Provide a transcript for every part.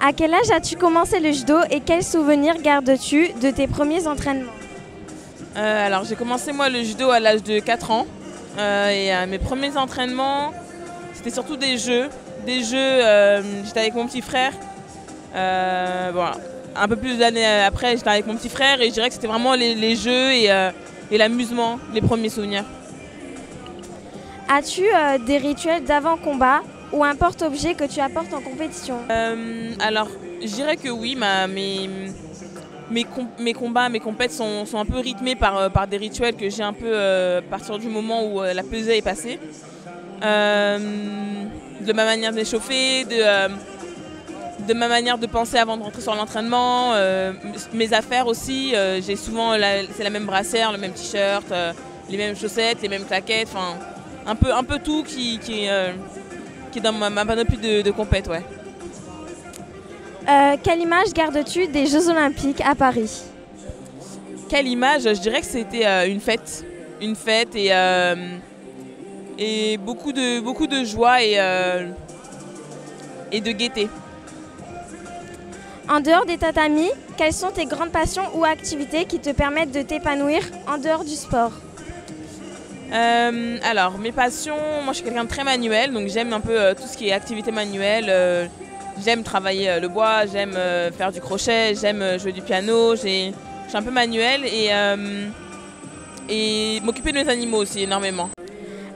À quel âge as-tu commencé le judo et quels souvenirs gardes-tu de tes premiers entraînements? Alors j'ai commencé moi le judo à l'âge de 4 ans mes premiers entraînements c'était surtout des jeux. J'étais avec mon petit frère. Bon, un peu plus d'années après j'étais avec mon petit frère et je dirais que c'était vraiment les jeux et l'amusement, les premiers souvenirs. As-tu des rituels d'avant-combat ou un porte-objet que tu apportes en compétition? Alors je dirais que oui, mes combats, mes compètes sont un peu rythmés par des rituels que j'ai un peu à partir du moment où la pesée est passée. De ma manière de m'échauffer, de ma manière de penser avant de rentrer sur l'entraînement, mes affaires aussi. J'ai souvent c'est la même brassière, le même t-shirt, les mêmes chaussettes, les mêmes claquettes, enfin un peu tout qui est dans ma panoplie de compètes, ouais. Quelle image gardes-tu des Jeux Olympiques à Paris? Quelle image? Je dirais que c'était une fête. Une fête et beaucoup de joie et de gaieté. En dehors des tatamis, quelles sont tes grandes passions ou activités qui te permettent de t'épanouir en dehors du sport? Alors, mes passions, moi je suis quelqu'un de très manuel, donc j'aime un peu tout ce qui est activité manuelle. J'aime travailler le bois, j'aime faire du crochet, j'aime jouer du piano. Je suis un peu manuel et m'occuper de mes animaux aussi énormément.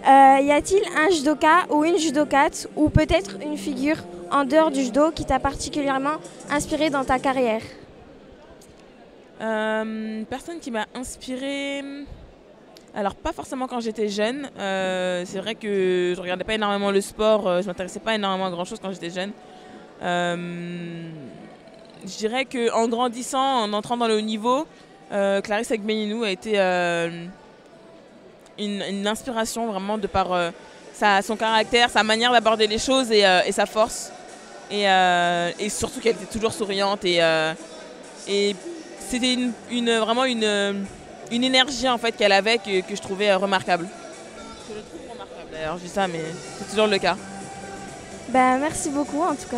Y a-t-il un judoka ou une judokate ou peut-être une figure en dehors du judo qui t'a particulièrement inspiré dans ta carrière? Personne qui m'a inspirée. Alors pas forcément quand j'étais jeune. C'est vrai que je regardais pas énormément le sport, je m'intéressais pas énormément à grand chose quand j'étais jeune. Je dirais qu'en grandissant, en entrant dans le haut niveau, Clarisse Agbenienou a été une inspiration vraiment de par son caractère, sa manière d'aborder les choses et sa force. Et surtout qu'elle était toujours souriante et c'était vraiment une énergie en fait qu'elle avait que je trouvais remarquable. Je le trouve remarquable d'ailleurs, je dis ça mais c'est toujours le cas. Ben, merci beaucoup en tout cas.